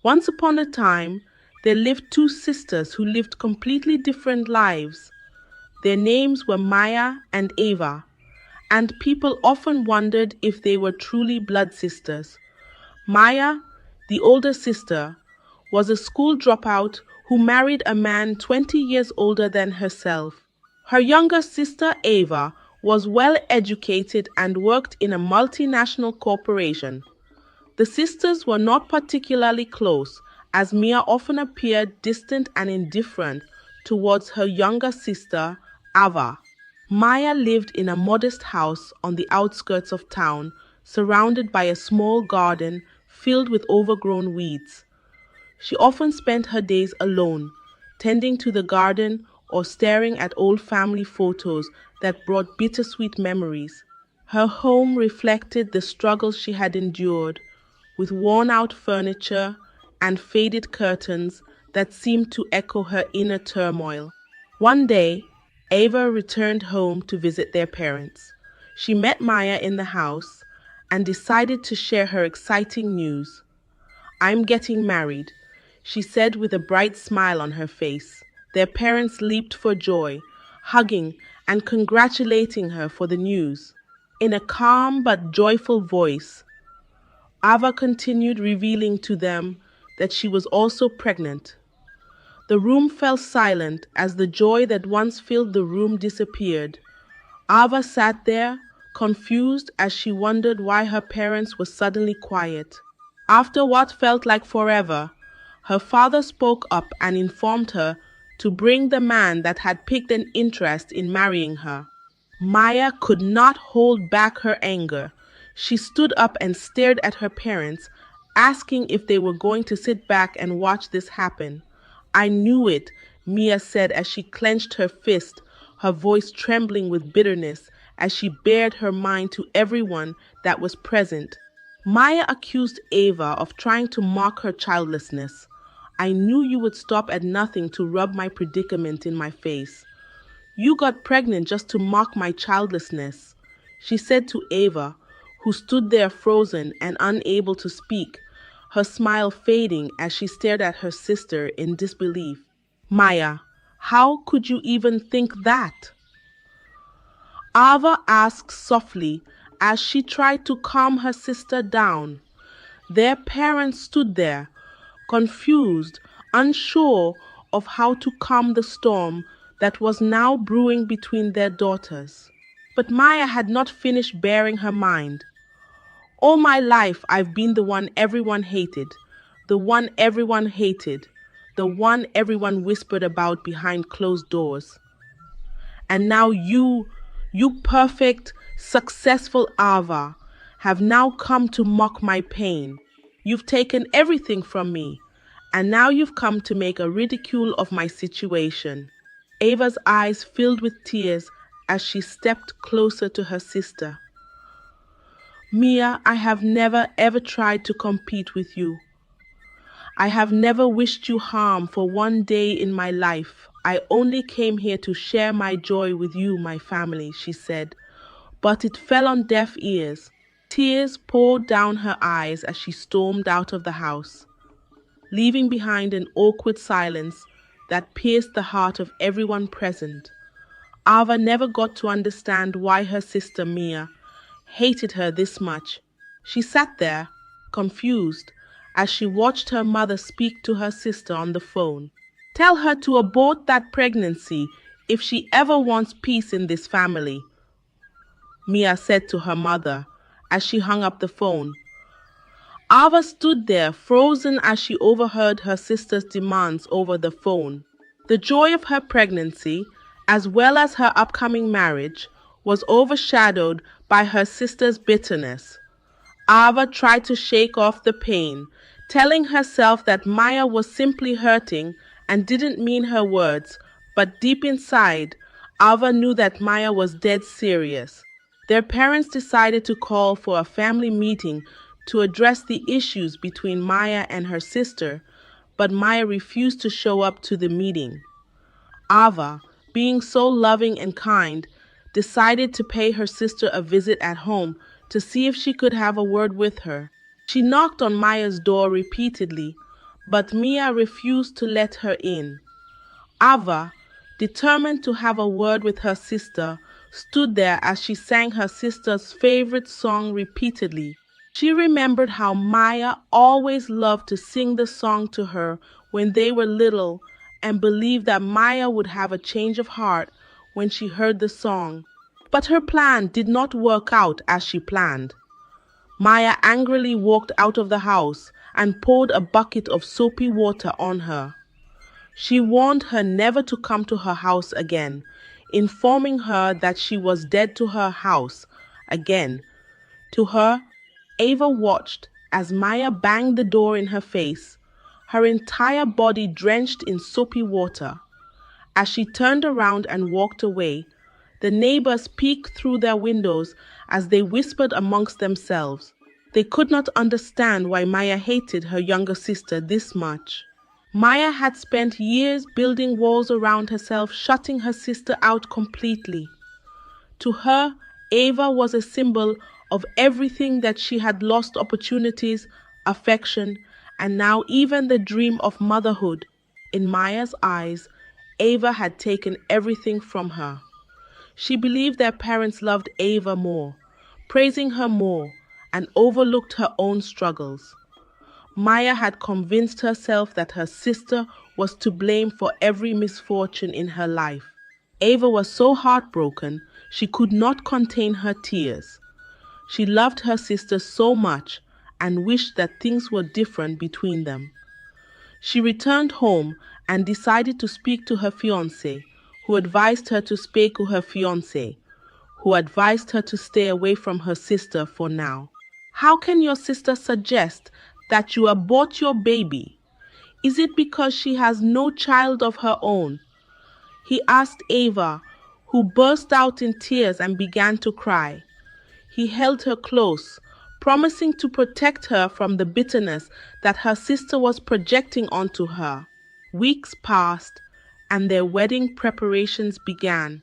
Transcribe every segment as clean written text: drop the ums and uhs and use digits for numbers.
Once upon a time, there lived two sisters who lived completely different lives. Their names were Maya and Ava, and people often wondered if they were truly blood sisters. Maya, the older sister, was a school dropout who married a man 20 years older than herself. Her younger sister, Ava, was well educated and worked in a multinational corporation. The sisters were not particularly close, as Mia often appeared distant and indifferent towards her younger sister, Ava. Maya lived in a modest house on the outskirts of town, surrounded by a small garden filled with overgrown weeds. She often spent her days alone, tending to the garden or staring at old family photos that brought bittersweet memories. Her home reflected the struggles she had endured, with worn out furniture and faded curtains that seemed to echo her inner turmoil. One day, Ava returned home to visit their parents. She met Maya in the house and decided to share her exciting news. "I'm getting married," she said with a bright smile on her face. Their parents leaped for joy, hugging and congratulating her for the news. In a calm but joyful voice, Ava continued revealing to them that she was also pregnant. The room fell silent as the joy that once filled the room disappeared. Ava sat there, confused as she wondered why her parents were suddenly quiet. After what felt like forever, her father spoke up and informed her to bring the man that had picked an interest in marrying her. Maya could not hold back her anger. She stood up and stared at her parents, asking if they were going to sit back and watch this happen. "I knew it," Mia said as she clenched her fist, her voice trembling with bitterness as she bared her mind to everyone that was present. Maya accused Ava of trying to mock her childlessness. "I knew you would stop at nothing to rub my predicament in my face. You got pregnant just to mock my childlessness," she said to Ava, who stood there frozen and unable to speak, her smile fading as she stared at her sister in disbelief. "Maya, how could you even think that?" Ava asked softly as she tried to calm her sister down. Their parents stood there, confused, unsure of how to calm the storm that was now brewing between their daughters. But Maya had not finished bearing her mind. "All my life I've been the one everyone hated, the one everyone hated, the one everyone whispered about behind closed doors. And now you perfect, successful Ava, have now come to mock my pain. You've taken everything from me, and now you've come to make a ridicule of my situation." Ava's eyes filled with tears as she stepped closer to her sister. "Mia, I have never ever tried to compete with you. I have never wished you harm for one day in my life. I only came here to share my joy with you, my family," she said. But it fell on deaf ears. Tears poured down her eyes as she stormed out of the house, leaving behind an awkward silence that pierced the heart of everyone present. Ava never got to understand why her sister Mia hated her this much. She sat there, confused, as she watched her mother speak to her sister on the phone. "Tell her to abort that pregnancy if she ever wants peace in this family," Mia said to her mother as she hung up the phone. Ava stood there, frozen as she overheard her sister's demands over the phone. The joy of her pregnancy, as well as her upcoming marriage, was overshadowed by her sister's bitterness. Ava tried to shake off the pain, telling herself that Maya was simply hurting and didn't mean her words, but deep inside, Ava knew that Maya was dead serious. Their parents decided to call for a family meeting to address the issues between Maya and her sister, but Maya refused to show up to the meeting. Ava, being so loving and kind, decided to pay her sister a visit at home to see if she could have a word with her. She knocked on Maya's door repeatedly, but Mia refused to let her in. Ava, determined to have a word with her sister, stood there as she sang her sister's favorite song repeatedly. She remembered how Maya always loved to sing the song to her when they were little and believed that Maya would have a change of heart when she heard the song. But her plan did not work out as she planned. Maya angrily walked out of the house and poured a bucket of soapy water on her. She warned her never to come to her house again, informing her that she was dead to her house again. To her, Ava watched as Maya banged the door in her face, her entire body drenched in soapy water. As she turned around and walked away, the neighbors peeked through their windows as they whispered amongst themselves. They could not understand why Maya hated her younger sister this much. Maya had spent years building walls around herself, shutting her sister out completely. To her, Ava was a symbol of everything that she had lost: opportunities, affection, and now even the dream of motherhood. In Maya's eyes, Ava had taken everything from her. She believed their parents loved Ava more, praising her more, and overlooked her own struggles. Maya had convinced herself that her sister was to blame for every misfortune in her life. Ava was so heartbroken she could not contain her tears. She loved her sister so much and wished that things were different between them. She returned home and decided to speak to her fiancé, who advised her to stay away from her sister for now. How can your sister suggest that you abort your baby? Is it because she has no child of her own? He asked Ava, who burst out in tears and began to cry. He held her close, promising to protect her from the bitterness that her sister was projecting onto her. Weeks passed, and their wedding preparations began.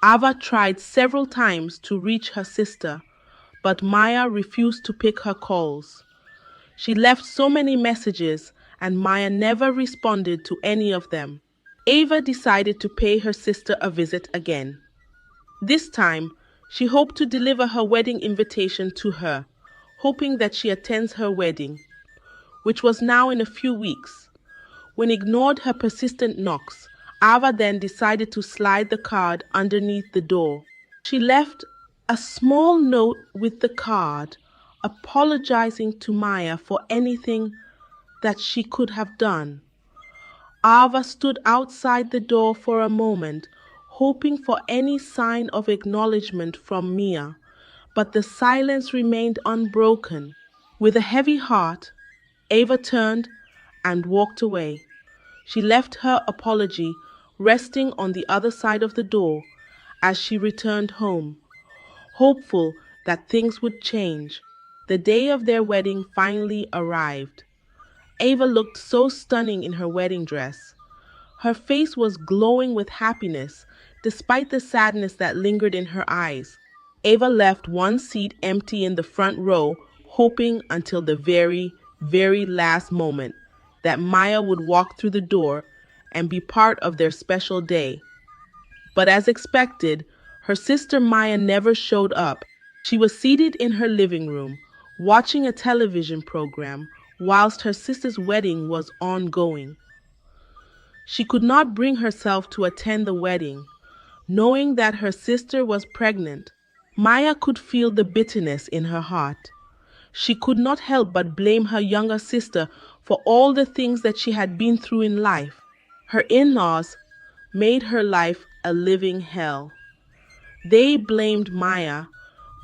Ava tried several times to reach her sister, but Maya refused to pick her calls. She left so many messages, and Maya never responded to any of them. Ava decided to pay her sister a visit again. This time, she hoped to deliver her wedding invitation to her, hoping that she attends her wedding, which was now in a few weeks. When ignored her persistent knocks, Ava then decided to slide the card underneath the door. She left a small note with the card, apologizing to Maya for anything that she could have done. Ava stood outside the door for a moment, hoping for any sign of acknowledgement from Mia, but the silence remained unbroken. With a heavy heart, Ava turned and walked away. She left her apology resting on the other side of the door as she returned home, hopeful that things would change. The day of their wedding finally arrived. Ava looked so stunning in her wedding dress. Her face was glowing with happiness, despite the sadness that lingered in her eyes. Ava left one seat empty in the front row, hoping until the very last moment that Maya would walk through the door and be part of their special day. But as expected, her sister Maya never showed up. She was seated in her living room, watching a television program whilst her sister's wedding was ongoing. She could not bring herself to attend the wedding, knowing that her sister was pregnant. Maya could feel the bitterness in her heart. She could not help but blame her younger sister for all the things that she had been through in life. Her in-laws made her life a living hell. They blamed Maya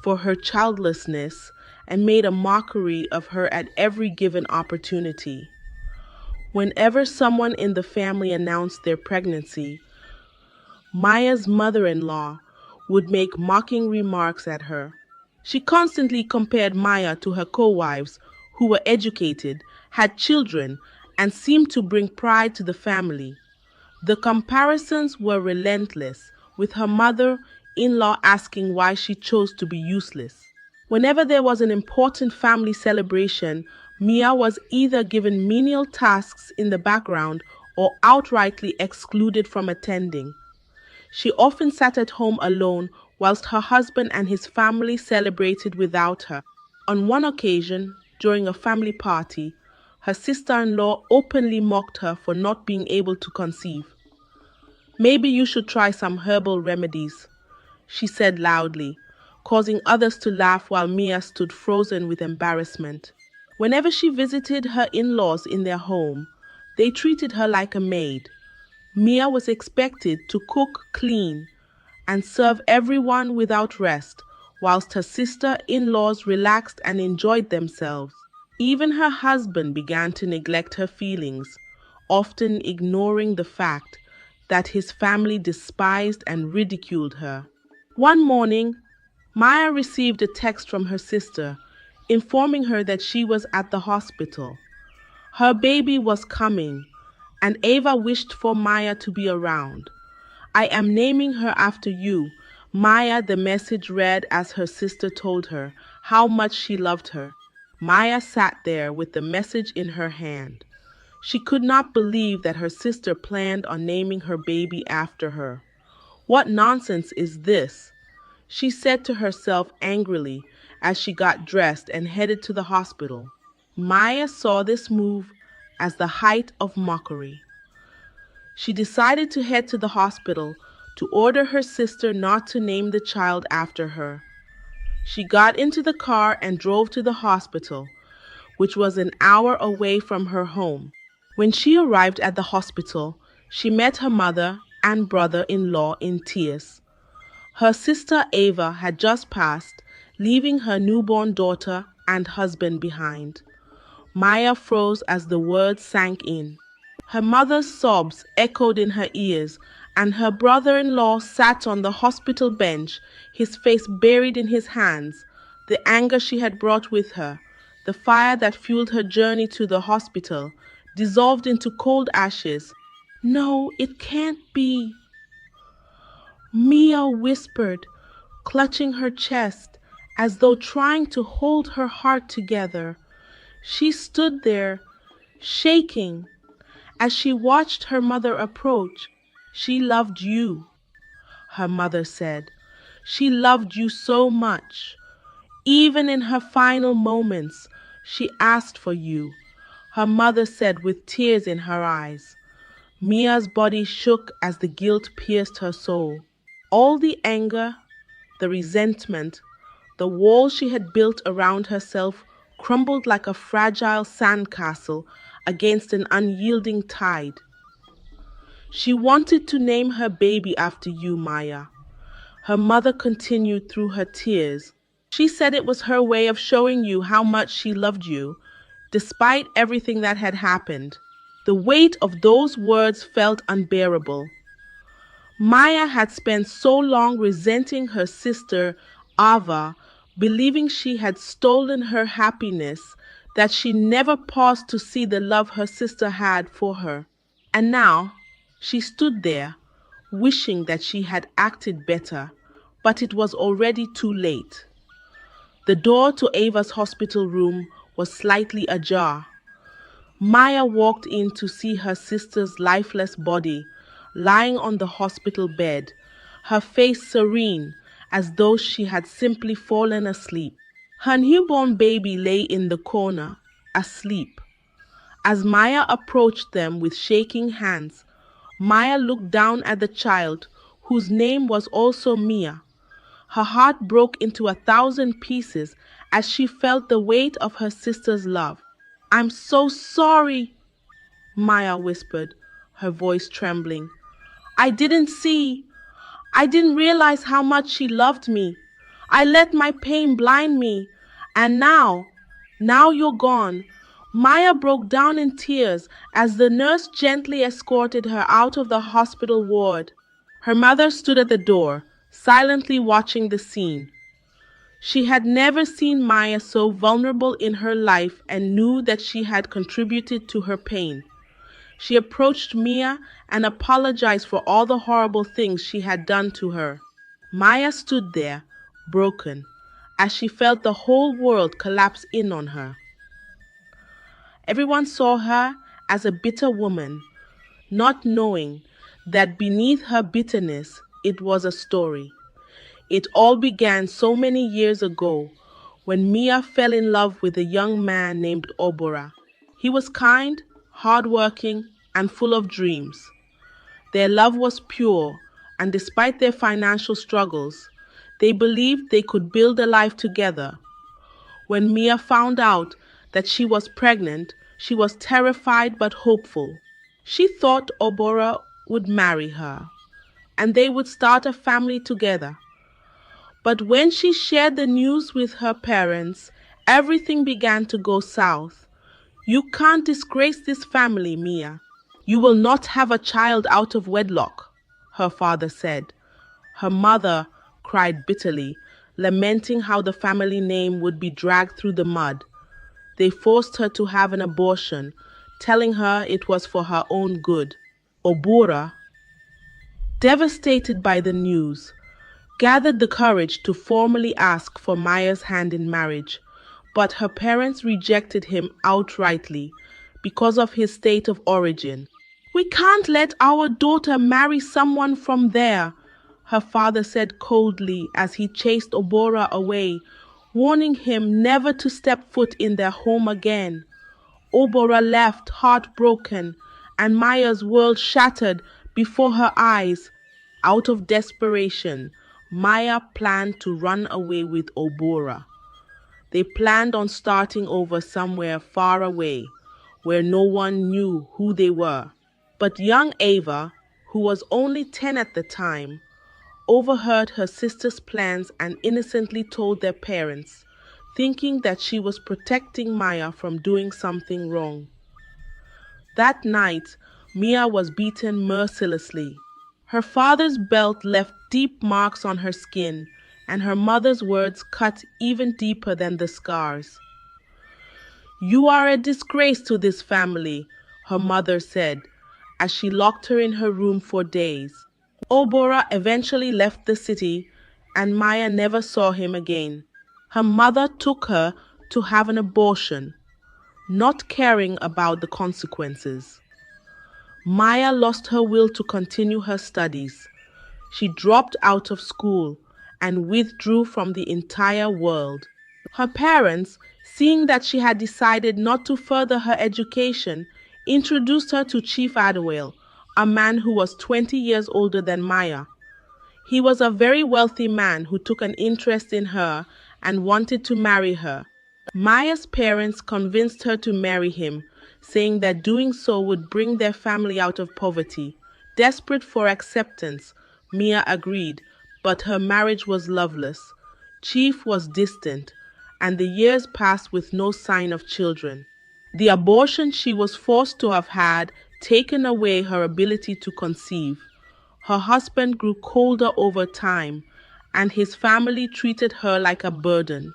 for her childlessness and made a mockery of her at every given opportunity. Whenever someone in the family announced their pregnancy, Maya's mother-in-law would make mocking remarks at her. She constantly compared Maya to her co-wives who were educated, had children, and seemed to bring pride to the family. The comparisons were relentless, with her mother-in-law asking why she chose to be useless. Whenever there was an important family celebration, Mia was either given menial tasks in the background or outrightly excluded from attending. She often sat at home alone whilst her husband and his family celebrated without her. On one occasion, during a family party, her sister-in-law openly mocked her for not being able to conceive. "Maybe you should try some herbal remedies," she said loudly, causing others to laugh while Mia stood frozen with embarrassment. Whenever she visited her in-laws in their home, they treated her like a maid. Mia was expected to cook, clean, and serve everyone without rest, whilst her sister-in-laws relaxed and enjoyed themselves. Even her husband began to neglect her feelings, often ignoring the fact that his family despised and ridiculed her. One morning, Maya received a text from her sister informing her that she was at the hospital. Her baby was coming, and Ava wished for Maya to be around. "I am naming her after you," Maya, the message read as her sister told her how much she loved her. Maya sat there with the message in her hand. She could not believe that her sister planned on naming her baby after her. "What nonsense is this?" she said to herself angrily as she got dressed and headed to the hospital. Maya saw this move as the height of mockery. She decided to head to the hospital to order her sister not to name the child after her. She got into the car and drove to the hospital, which was an hour away from her home. When she arrived at the hospital, she met her mother and brother-in-law in tears. Her sister Ava had just passed, leaving her newborn daughter and husband behind. Maya froze as the words sank in. Her mother's sobs echoed in her ears, and her brother-in-law sat on the hospital bench, his face buried in his hands. The anger she had brought with her, the fire that fueled her journey to the hospital, dissolved into cold ashes. "No, it can't be," Mia whispered, clutching her chest as though trying to hold her heart together. She stood there, shaking, as she watched her mother approach. "She loved you," her mother said. "She loved you so much. Even in her final moments, she asked for you," her mother said with tears in her eyes. Mia's body shook as the guilt pierced her soul. All the anger, the resentment, the wall she had built around herself crumbled like a fragile sandcastle against an unyielding tide. "She wanted to name her baby after you, Maya," her mother continued through her tears. "She said it was her way of showing you how much she loved you, despite everything that had happened." The weight of those words felt unbearable. Maya had spent so long resenting her sister, Ava, believing she had stolen her happiness, that she never paused to see the love her sister had for her. And now she stood there, wishing that she had acted better, but it was already too late. The door to Ava's hospital room was slightly ajar. Maya walked in to see her sister's lifeless body lying on the hospital bed, her face serene as though she had simply fallen asleep. Her newborn baby lay in the corner, asleep. As Maya approached them with shaking hands, Maya looked down at the child, whose name was also Mia. Her heart broke into 1,000 pieces as she felt the weight of her sister's love. "I'm so sorry," Maya whispered, her voice trembling. I didn't realize how much she loved me. I let my pain blind me. And now you're gone." Maya broke down in tears as the nurse gently escorted her out of the hospital ward. Her mother stood at the door, silently watching the scene. She had never seen Maya so vulnerable in her life and knew that she had contributed to her pain. She approached Mia and apologized for all the horrible things she had done to her. Maya stood there, broken, as she felt the whole world collapse in on her. Everyone saw her as a bitter woman, not knowing that beneath her bitterness it was a story. It all began so many years ago when Mia fell in love with a young man named Obora. He was kind, hardworking, and full of dreams. Their love was pure, and despite their financial struggles, they believed they could build a life together. When Mia found out that she was pregnant, she was terrified but hopeful. She thought Obora would marry her, and they would start a family together. But when she shared the news with her parents, everything began to go south. "You can't disgrace this family, Mia. You will not have a child out of wedlock," her father said. Her mother cried bitterly, lamenting how the family name would be dragged through the mud. They forced her to have an abortion, telling her it was for her own good. Obura, devastated by the news, gathered the courage to formally ask for Maya's hand in marriage, but her parents rejected him outrightly because of his state of origin. "We can't let our daughter marry someone from there," her father said coldly as he chased Obora away, warning him never to step foot in their home again. Obora left heartbroken, and Maya's world shattered before her eyes. Out of desperation, Maya planned to run away with Obora. They planned on starting over somewhere far away, where no one knew who they were. But young Ava, who was only 10 at the time, overheard her sister's plans and innocently told their parents, thinking that she was protecting Maya from doing something wrong. That night, Mia was beaten mercilessly. Her father's belt left deep marks on her skin, and her mother's words cut even deeper than the scars. "You are a disgrace to this family," her mother said, as she locked her in her room for days. Obora eventually left the city, and Maya never saw him again. Her mother took her to have an abortion, not caring about the consequences. Maya lost her will to continue her studies. She dropped out of school and withdrew from the entire world. Her parents, seeing that she had decided not to further her education, introduced her to Chief Adwale, a man who was 20 years older than Maya. He was a very wealthy man who took an interest in her and wanted to marry her. Maya's parents convinced her to marry him, saying that doing so would bring their family out of poverty. Desperate for acceptance, Mia agreed, but her marriage was loveless. Chief was distant, and the years passed with no sign of children. The abortion she was forced to have had taken away her ability to conceive. Her husband grew colder over time, and his family treated her like a burden.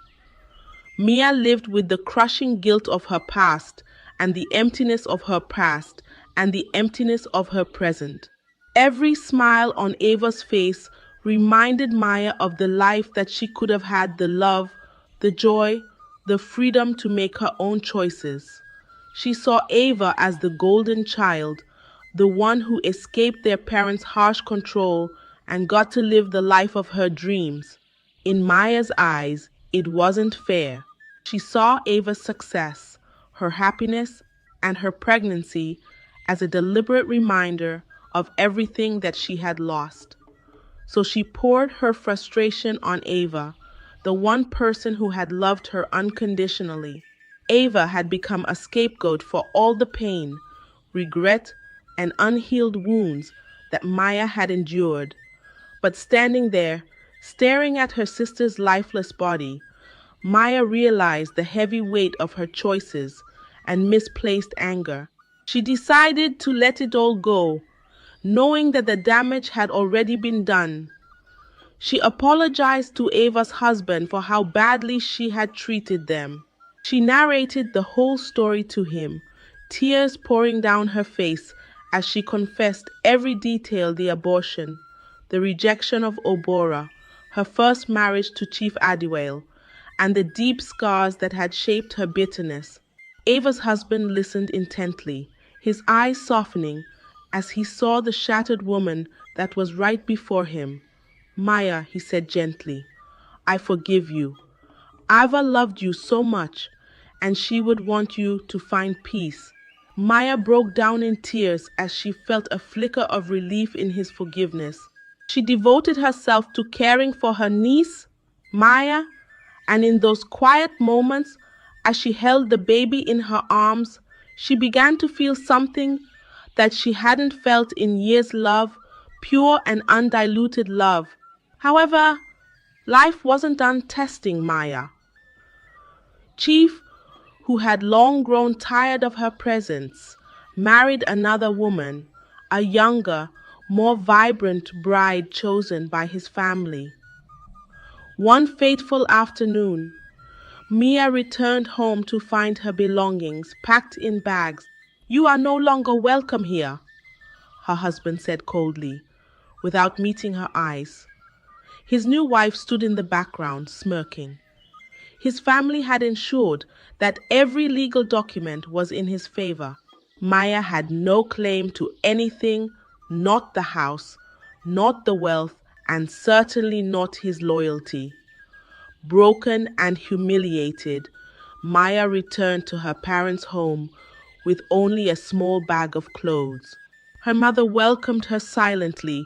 Mia lived with the crushing guilt of her past, and the emptiness of her past, and the emptiness of her present. Every smile on Ava's face reminded Maya of the life that she could have had, the love, the joy, the freedom to make her own choices. She saw Ava as the golden child, the one who escaped their parents' harsh control and got to live the life of her dreams. In Maya's eyes, it wasn't fair. She saw Ava's success, her happiness, and her pregnancy as a deliberate reminder of everything that she had lost. So she poured her frustration on Ava, the one person who had loved her unconditionally. Ava had become a scapegoat for all the pain, regret, and unhealed wounds that Maya had endured. But standing there, staring at her sister's lifeless body, Maya realized the heavy weight of her choices and misplaced anger. She decided to let it all go, knowing that the damage had already been done. She apologized to Ava's husband for how badly she had treated them. She narrated the whole story to him, tears pouring down her face as she confessed every detail: the abortion, the rejection of Obora, her first marriage to Chief Adwale, and the deep scars that had shaped her bitterness. Ava's husband listened intently, his eyes softening as he saw the shattered woman that was right before him. Maya, he said gently, I forgive you. Ava loved you so much, and she would want you to find peace. Maya broke down in tears as she felt a flicker of relief in his forgiveness. She devoted herself to caring for her niece, Maya, and in those quiet moments, as she held the baby in her arms, she began to feel something that she hadn't felt in years love, pure and undiluted love. However, life wasn't done testing Maya. Chief, who had long grown tired of her presence, married another woman, a younger, more vibrant bride chosen by his family. One fateful afternoon, Mia returned home to find her belongings packed in bags. You are no longer welcome here, her husband said coldly, without meeting her eyes. His new wife stood in the background, smirking. His family had ensured that every legal document was in his favor. Maya had no claim to anything, not the house, not the wealth, and certainly not his loyalty. Broken and humiliated, Maya returned to her parents' home with only a small bag of clothes. Her mother welcomed her silently,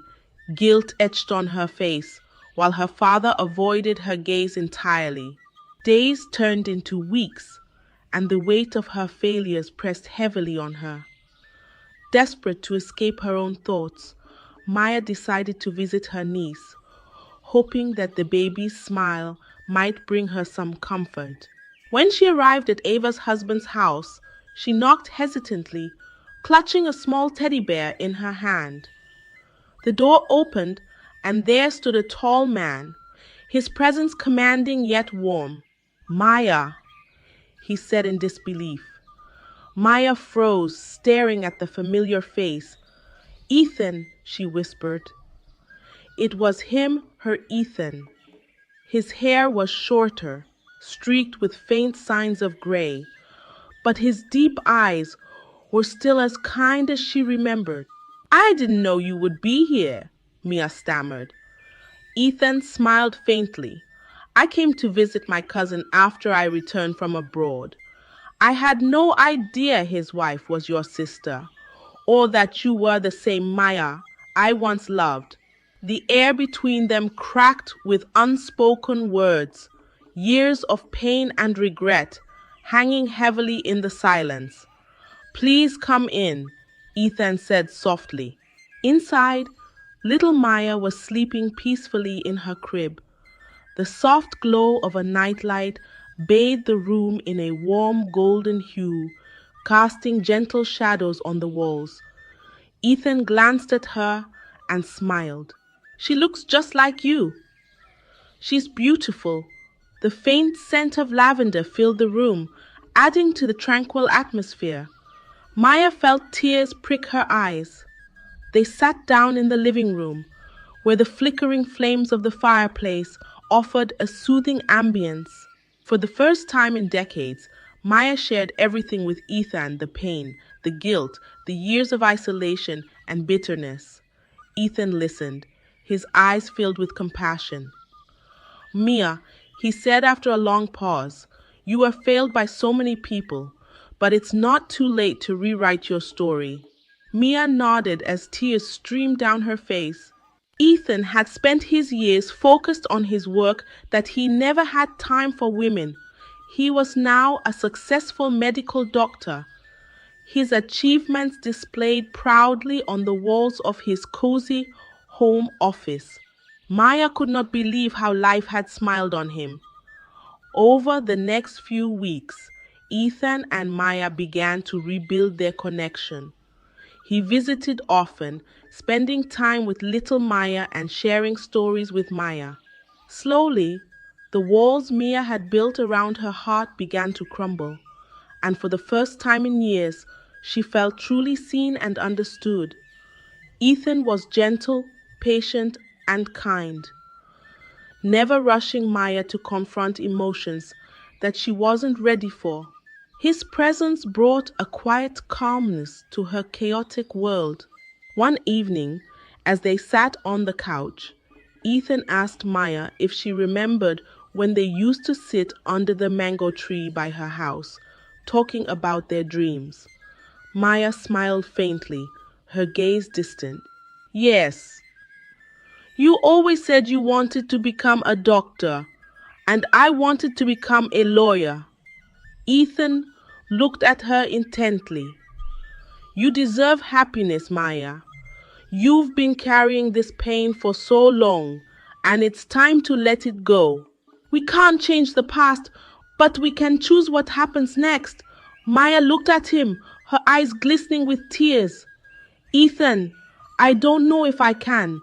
guilt etched on her face, while her father avoided her gaze entirely. Days turned into weeks, and the weight of her failures pressed heavily on her. Desperate to escape her own thoughts, Maya decided to visit her niece, hoping that the baby's smile might bring her some comfort. When she arrived at Ava's husband's house, she knocked hesitantly, clutching a small teddy bear in her hand. The door opened, and there stood a tall man, his presence commanding yet warm. Maya, he said in disbelief. Maya froze, staring at the familiar face. Ethan, she whispered. It was him, her Ethan. His hair was shorter, streaked with faint signs of gray, but his deep eyes were still as kind as she remembered. I didn't know you would be here, Mia stammered. Ethan smiled faintly. I came to visit my cousin after I returned from abroad. I had no idea his wife was your sister, or that you were the same Maya I once loved. The air between them cracked with unspoken words, years of pain and regret hanging heavily in the silence. Please come in, Ethan said softly. Inside, little Maya was sleeping peacefully in her crib. The soft glow of a nightlight bathed the room in a warm golden hue, casting gentle shadows on the walls. Ethan glanced at her and smiled. She looks just like you. She's beautiful. The faint scent of lavender filled the room, adding to the tranquil atmosphere. Maya felt tears prick her eyes. They sat down in the living room, where the flickering flames of the fireplace offered a soothing ambience. For the first time in decades, Maya shared everything with Ethan: the pain, the guilt, the years of isolation and bitterness. Ethan listened, his eyes filled with compassion. Mia, he said after a long pause, you were failed by so many people, but it's not too late to rewrite your story. Mia nodded as tears streamed down her face. Ethan had spent his years focused on his work that he never had time for women. He was now a successful medical doctor, his achievements displayed proudly on the walls of his cozy home office. Maya could not believe how life had smiled on him. Over the next few weeks, Ethan and Maya began to rebuild their connection. He visited often, spending time with little Maya and sharing stories with Maya. Slowly, the walls Mia had built around her heart began to crumble, and for the first time in years, she felt truly seen and understood. Ethan was gentle, patient, and kind, never rushing Maya to confront emotions that she wasn't ready for. His presence brought a quiet calmness to her chaotic world. One evening, as they sat on the couch, Ethan asked Maya if she remembered when they used to sit under the mango tree by her house, talking about their dreams. Maya smiled faintly, her gaze distant. Yes, you always said you wanted to become a doctor, and I wanted to become a lawyer. Ethan looked at her intently. You deserve happiness, Maya. You've been carrying this pain for so long, and it's time to let it go. We can't change the past, but we can choose what happens next. Maya looked at him, her eyes glistening with tears. Ethan, I don't know if I can.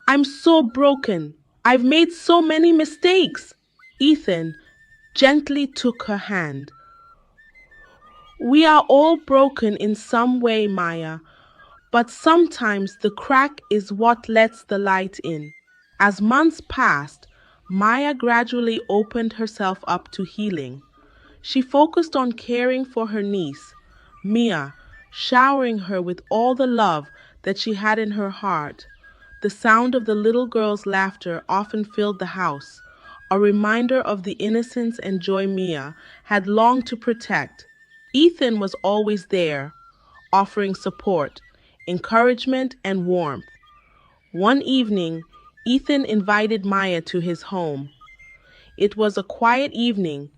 I'm so broken. I've made so many mistakes. Ethan gently took her hand. We are all broken in some way, Maya, but sometimes the crack is what lets the light in. As months passed, Maya gradually opened herself up to healing. She focused on caring for her niece, Mia, showering her with all the love that she had in her heart. The sound of the little girl's laughter often filled the house, a reminder of the innocence and joy Mia had longed to protect. Ethan was always there, offering support, encouragement, and warmth. One evening, Ethan invited Maya to his home. It was a quiet evening,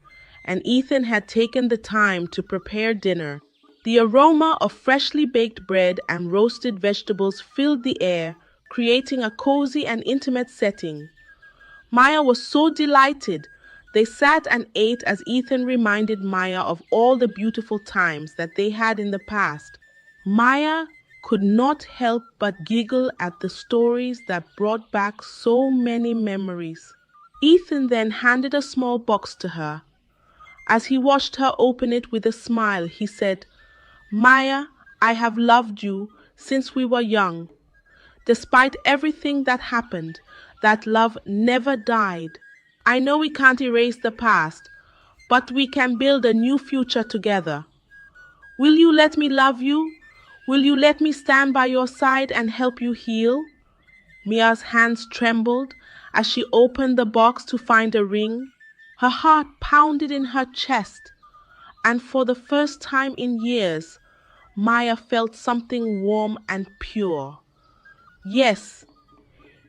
and Ethan had taken the time to prepare dinner. The aroma of freshly baked bread and roasted vegetables filled the air, creating a cozy and intimate setting. Maya was so delighted. They sat and ate as Ethan reminded Maya of all the beautiful times that they had in the past. Maya could not help but giggle at the stories that brought back so many memories. Ethan then handed a small box to her. As he watched her open it with a smile, he said, Maya, I have loved you since we were young. Despite everything that happened, that love never died. I know we can't erase the past, but we can build a new future together. Will you let me love you? Will you let me stand by your side and help you heal? Mia's hands trembled as she opened the box to find a ring. Her heart pounded in her chest, and for the first time in years, Maya felt something warm and pure. Yes,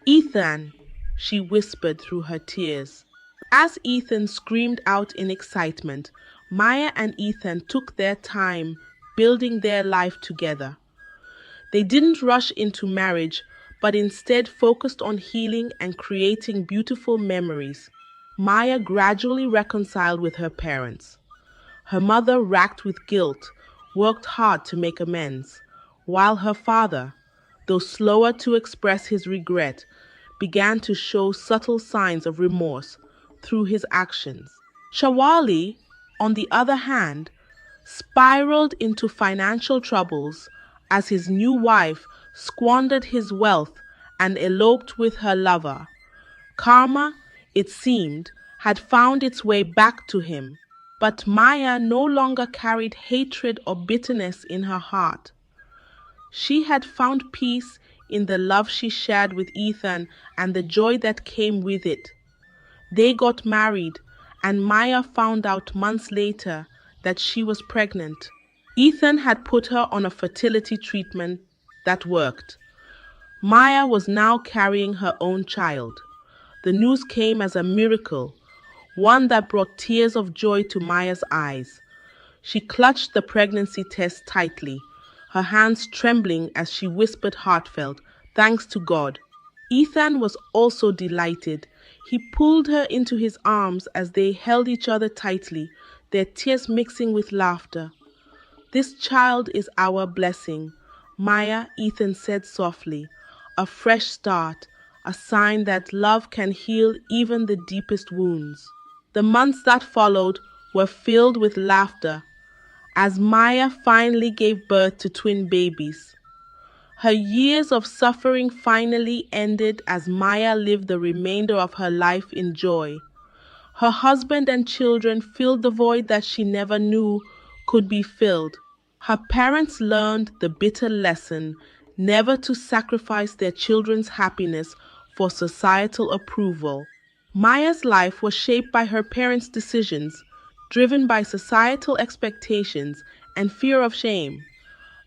Ethan, she whispered through her tears. As Ethan screamed out in excitement, Maya and Ethan took their time building their life together. They didn't rush into marriage, but instead focused on healing and creating beautiful memories. Maya gradually reconciled with her parents. Her mother, racked with guilt, worked hard to make amends, while her father, though slower to express his regret, began to show subtle signs of remorse through his actions. Shawali, on the other hand, spiraled into financial troubles as his new wife squandered his wealth and eloped with her lover. Karma, it seemed, had found its way back to him, but Maya no longer carried hatred or bitterness in her heart. She had found peace in the love she shared with Ethan and the joy that came with it. They got married, and Maya found out months later that she was pregnant. Ethan had put her on a fertility treatment that worked. Maya was now carrying her own child. The news came as a miracle, one that brought tears of joy to Maya's eyes. She clutched the pregnancy test tightly, her hands trembling as she whispered heartfelt, "Thanks to God." Ethan was also delighted. He pulled her into his arms as they held each other tightly, their tears mixing with laughter. "This child is our blessing," Maya, Ethan said softly. "A fresh start, a sign that love can heal even the deepest wounds." The months that followed were filled with laughter as Maya finally gave birth to twin babies. Her years of suffering finally ended as Maya lived the remainder of her life in joy. Her husband and children filled the void that she never knew could be filled. Her parents learned the bitter lesson never to sacrifice their children's happiness for societal approval. Maya's life was shaped by her parents' decisions, driven by societal expectations and fear of shame.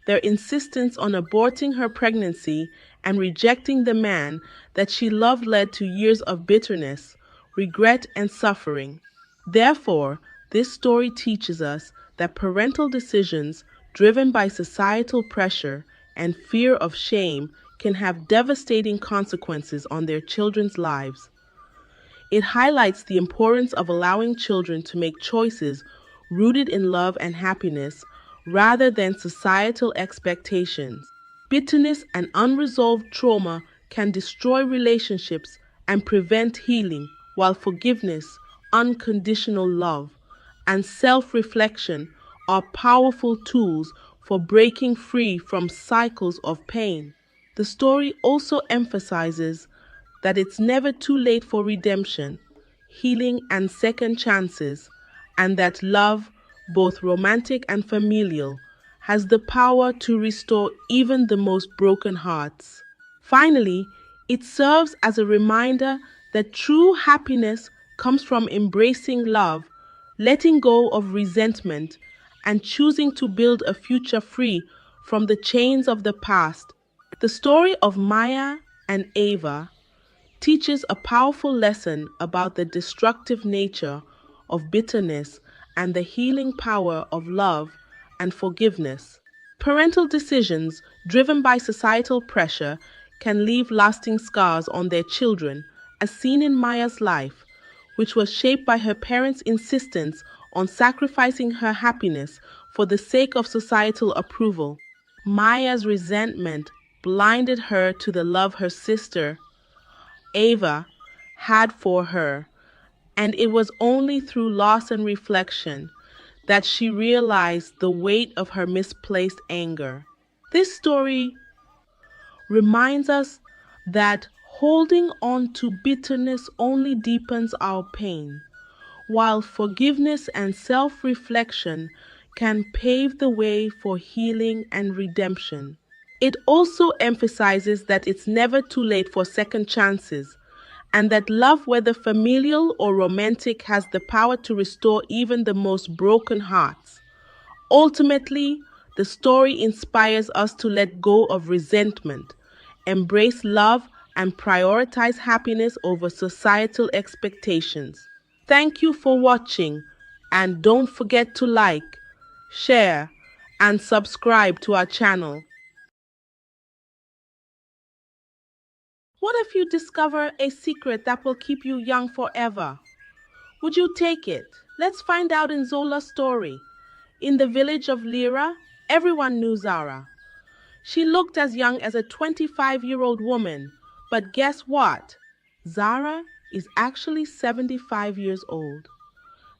Their insistence on aborting her pregnancy and rejecting the man that she loved led to years of bitterness, regret, and suffering. Therefore, this story teaches us that parental decisions driven by societal pressure and fear of shame can have devastating consequences on their children's lives. It highlights the importance of allowing children to make choices rooted in love and happiness rather than societal expectations. Bitterness and unresolved trauma can destroy relationships and prevent healing, while forgiveness, unconditional love, and self reflection are powerful tools for breaking free from cycles of pain. The story also emphasizes that it's never too late for redemption, healing, and second chances, and that love, both romantic and familial, has the power to restore even the most broken hearts. Finally, it serves as a reminder that true happiness comes from embracing love, letting go of resentment, and choosing to build a future free from the chains of the past. The story of Maya and Ava teaches a powerful lesson about the destructive nature of bitterness and the healing power of love and forgiveness. Parental decisions driven by societal pressure can leave lasting scars on their children, as seen in Maya's life, which was shaped by her parents' insistence on sacrificing her happiness for the sake of societal approval. Maya's resentment blinded her to the love her sister Ava had for her, and it was only through loss and reflection that she realized the weight of her misplaced anger. This story reminds us that holding on to bitterness only deepens our pain, while forgiveness and self reflection can pave the way for healing and redemption. It also emphasizes that it's never too late for second chances, and that love, whether familial or romantic, has the power to restore even the most broken hearts. Ultimately, the story inspires us to let go of resentment, embrace love, and prioritize happiness over societal expectations. Thank you for watching, and don't forget to like, share, and subscribe to our channel. What if you discover a secret that will keep you young forever? Would you take it? Let's find out in Zola's story. In the village of Lyra, everyone knew Zara. She looked as young as a 25-year-old woman, but guess what? Zara is actually 75 years old.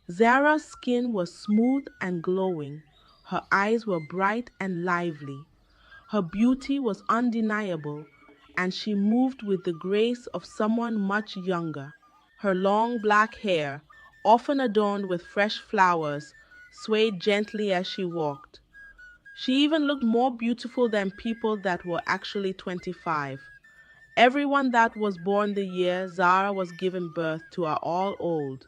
Zara's skin was smooth and glowing. Her eyes were bright and lively. Her beauty was undeniable, and she moved with the grace of someone much younger. Her long black hair, often adorned with fresh flowers, swayed gently as she walked. She even looked more beautiful than people that were actually 25. Everyone that was born the year Zara was given birth to are all old,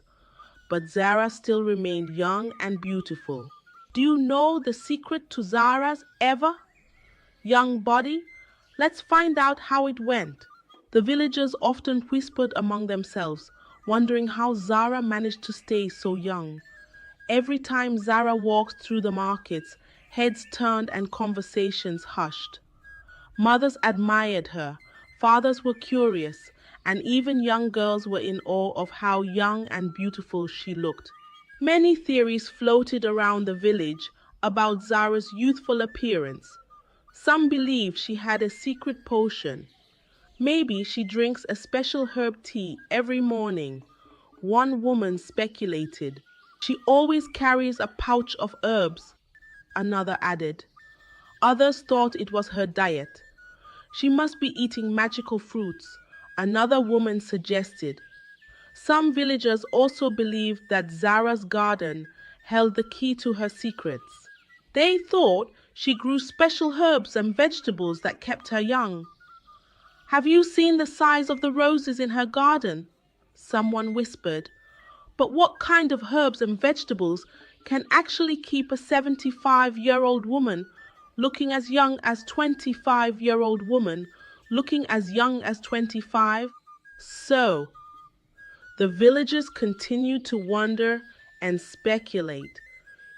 but Zara still remained young and beautiful. Do you know the secret to Zara's ever young body? Let's find out how it went. The villagers often whispered among themselves, wondering how Zara managed to stay so young. Every time Zara walked through the markets, heads turned and conversations hushed. Mothers admired her, fathers were curious, and even young girls were in awe of how young and beautiful she looked. Many theories floated around the village about Zara's youthful appearance. Some believed she had a secret potion. Maybe she drinks a special herb tea every morning. One woman speculated. She always carries a pouch of herbs, another added. Others thought it was her diet. She must be eating magical fruits, another woman suggested. Some villagers also believed that Zara's garden held the key to her secrets. They thought she grew special herbs and vegetables that kept her young. Have you seen the size of the roses in her garden? Someone whispered. But what kind of herbs and vegetables can actually keep a 75-year-old woman looking as young as 25-year-old woman looking as young as 25? So, the villagers continued to wonder and speculate,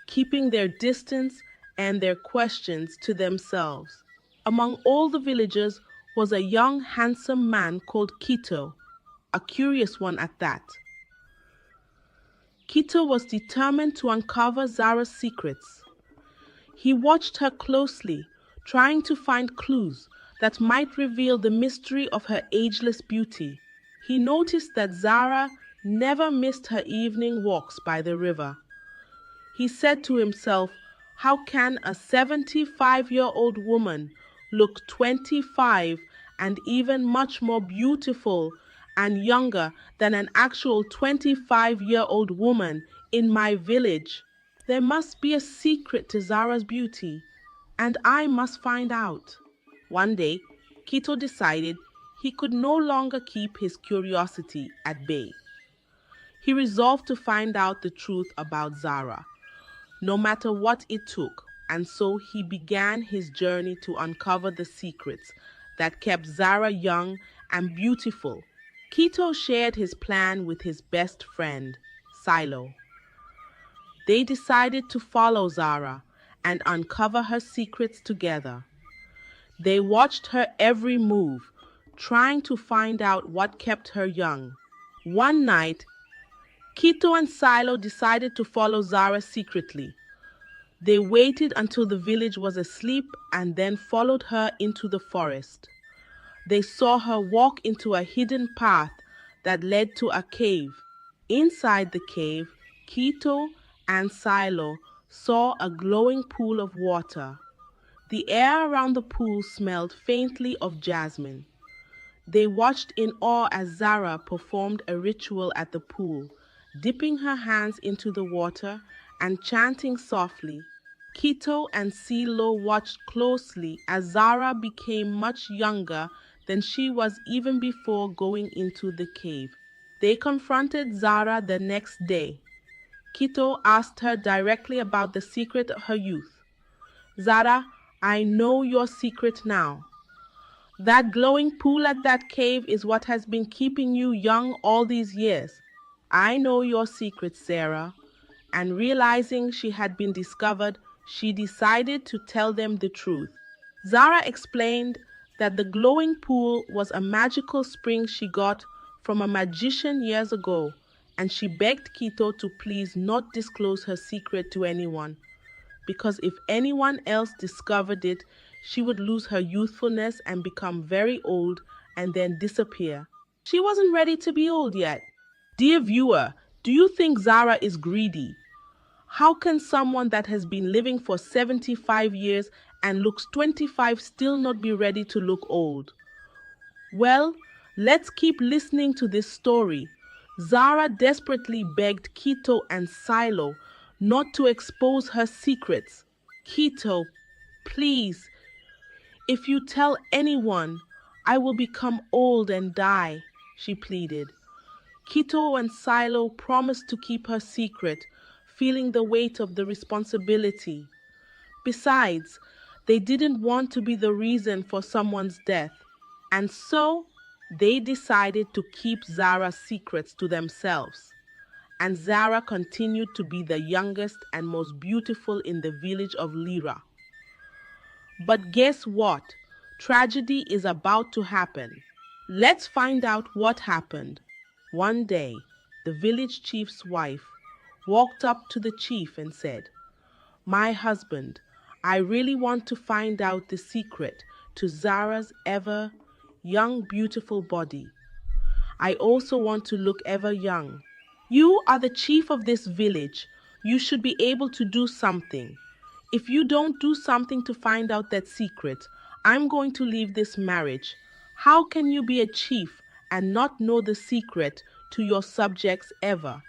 keeping their distance and their questions to themselves. Among all the villagers was a young, handsome man called Kito, a curious one at that. Kito was determined to uncover Zara's secrets. He watched her closely, trying to find clues that might reveal the mystery of her ageless beauty. He noticed that Zara never missed her evening walks by the river. He said to himself, how can a 75-year-old woman look 25 and even much more beautiful and younger than an actual 25-year-old woman in my village? There must be a secret to Zara's beauty, and I must find out. One day, Kito decided he could no longer keep his curiosity at bay. He resolved to find out the truth about Zara, no matter what it took, and so he began his journey to uncover the secrets that kept Zara young and beautiful. Kito shared his plan with his best friend, Silo. They decided to follow Zara and uncover her secrets together. They watched her every move, trying to find out what kept her young. One night, Kito and Silo decided to follow Zara secretly. They waited until the village was asleep and then followed her into the forest. They saw her walk into a hidden path that led to a cave. Inside the cave, Kito and Silo saw a glowing pool of water. The air around the pool smelled faintly of jasmine. They watched in awe as Zara performed a ritual at the pool, dipping her hands into the water and chanting softly. Kito and Silo watched closely as Zara became much younger than she was even before going into the cave. They confronted Zara the next day. Kito asked her directly about the secret of her youth. Zara, I know your secret now. That glowing pool at that cave is what has been keeping you young all these years. I know your secret, Zara. And realizing she had been discovered, she decided to tell them the truth. Zara explained that the glowing pool was a magical spring she got from a magician years ago, and she begged Kito to please not disclose her secret to anyone, because if anyone else discovered it, she would lose her youthfulness and become very old and then disappear. She wasn't ready to be old yet. Dear viewer, do you think Zara is greedy? How can someone that has been living for 75 years and looks 25 still not be ready to look old? Well, let's keep listening to this story. Zara desperately begged Kito and Silo not to expose her secrets. Kito, please, if you tell anyone, I will become old and die, she pleaded. Kito and Silo promised to keep her secret, feeling the weight of the responsibility. Besides, they didn't want to be the reason for someone's death, and so they decided to keep Zara's secrets to themselves. And Zara continued to be the youngest and most beautiful in the village of Lira. But guess what? Tragedy is about to happen. Let's find out what happened. One day, the village chief's wife walked up to the chief and said, my husband, I really want to find out the secret to Zara's ever young, beautiful body. I also want to look ever young. You are the chief of this village. You should be able to do something. If you don't do something to find out that secret, I'm going to leave this marriage. How can you be a chief and not know the secret to your subjects ever?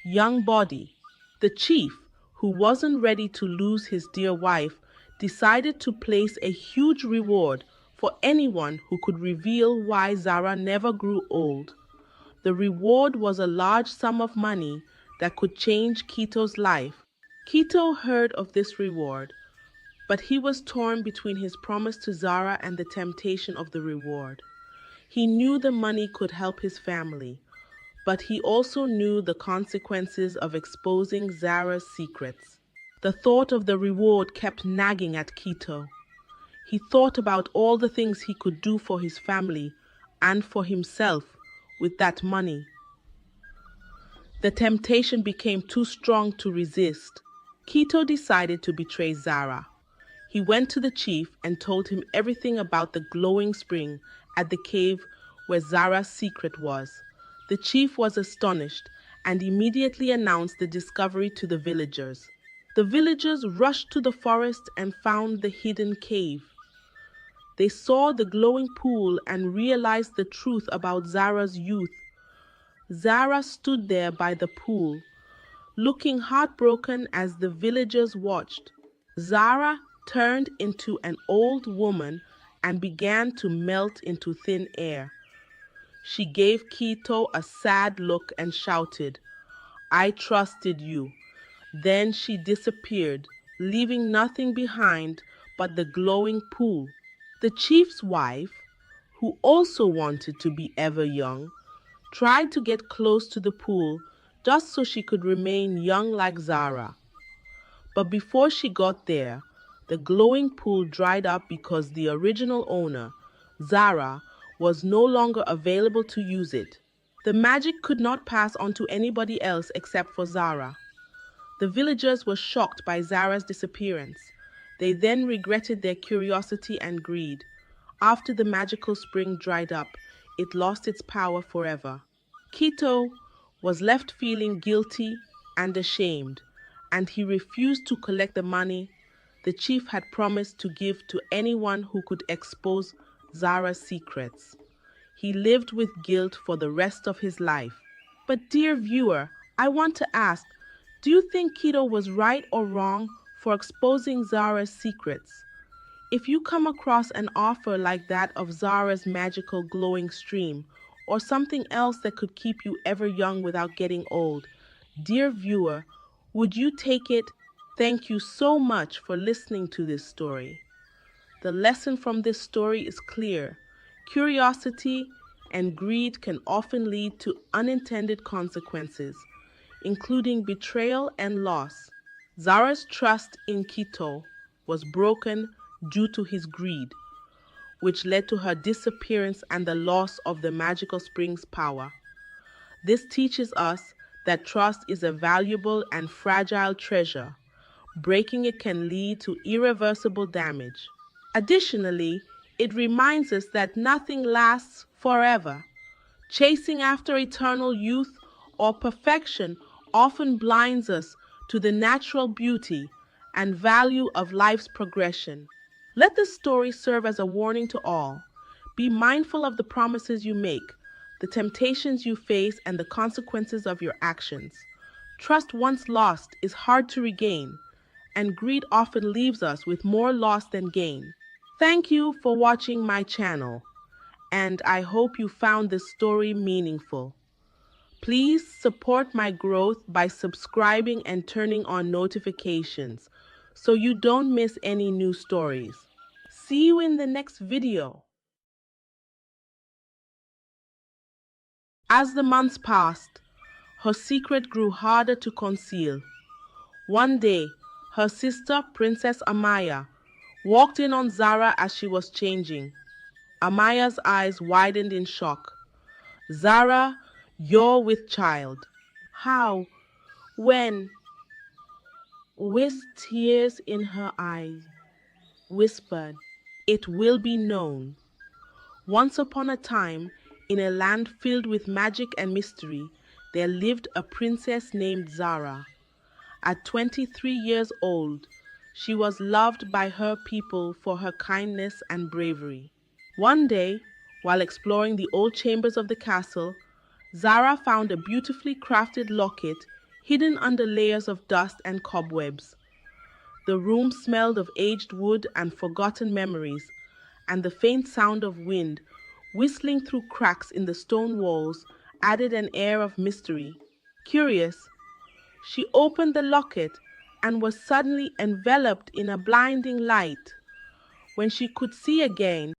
Young body. The chief, who wasn't ready to lose his dear wife, decided to place a huge reward for anyone who could reveal why Zara never grew old. The reward was a large sum of money that could change Kito's life. Kito heard of this reward, but he was torn between his promise to Zara and the temptation of the reward. He knew the money could help his family, but he also knew the consequences of exposing Zara's secrets. The thought of the reward kept nagging at Kito. He thought about all the things he could do for his family and for himself with that money. The temptation became too strong to resist. Kito decided to betray Zara. He went to the chief and told him everything about the glowing spring at the cave where Zara's secret was. The chief was astonished and immediately announced the discovery to the villagers. The villagers rushed to the forest and found the hidden cave. They saw the glowing pool and realized the truth about Zara's youth. Zara stood there by the pool, looking heartbroken as the villagers watched. Zara turned into an old woman and began to melt into thin air. She gave Kito a sad look and shouted, "I trusted you." Then she disappeared, leaving nothing behind but the glowing pool. The chief's wife, who also wanted to be ever young, tried to get close to the pool just so she could remain young like Zara. But before she got there, the glowing pool dried up because the original owner, Zara, was no longer available to use it. The magic could not pass on to anybody else except for Zara. The villagers were shocked by Zara's disappearance. They then regretted their curiosity and greed. After the magical spring dried up, it lost its power forever. Kito was left feeling guilty and ashamed, and he refused to collect the money the chief had promised to give to anyone who could expose Zara's secrets. He lived with guilt for the rest of his life. But dear viewer, I want to ask, do you think Kito was right or wrong for exposing Zara's secrets? If you come across an offer like that of Zara's magical glowing stream, or something else that could keep you ever young without getting old, dear viewer, would you take it? Thank you so much for listening to this story. The lesson from this story is clear. Curiosity and greed can often lead to unintended consequences, including betrayal and loss. Zara's trust in Kito was broken due to his greed, which led to her disappearance and the loss of the magical spring's power. This teaches us that trust is a valuable and fragile treasure. Breaking it can lead to irreversible damage. Additionally, it reminds us that nothing lasts forever. Chasing after eternal youth or perfection often blinds us to the natural beauty and value of life's progression. Let this story serve as a warning to all. Be mindful of the promises you make, the temptations you face, and the consequences of your actions. Trust once lost is hard to regain, and greed often leaves us with more loss than gain. Thank you for watching my channel, and I hope you found this story meaningful. Please support my growth by subscribing and turning on notifications so you don't miss any new stories. See you in the next video. As the months passed, her secret grew harder to conceal. One day, her sister, Princess Amaya, walked in on Zara as she was changing. Amaya's eyes widened in shock. "Zara, you're with child." "How? When?" With tears in her eyes, whispered, "It will be known." Once upon a time, in a land filled with magic and mystery, there lived a princess named Zara. At 23 years old, she was loved by her people for her kindness and bravery. One day, while exploring the old chambers of the castle, Zara found a beautifully crafted locket hidden under layers of dust and cobwebs. The room smelled of aged wood and forgotten memories, and the faint sound of wind whistling through cracks in the stone walls added an air of mystery. Curious, she opened the locket and was suddenly enveloped in a blinding light. When she could see again,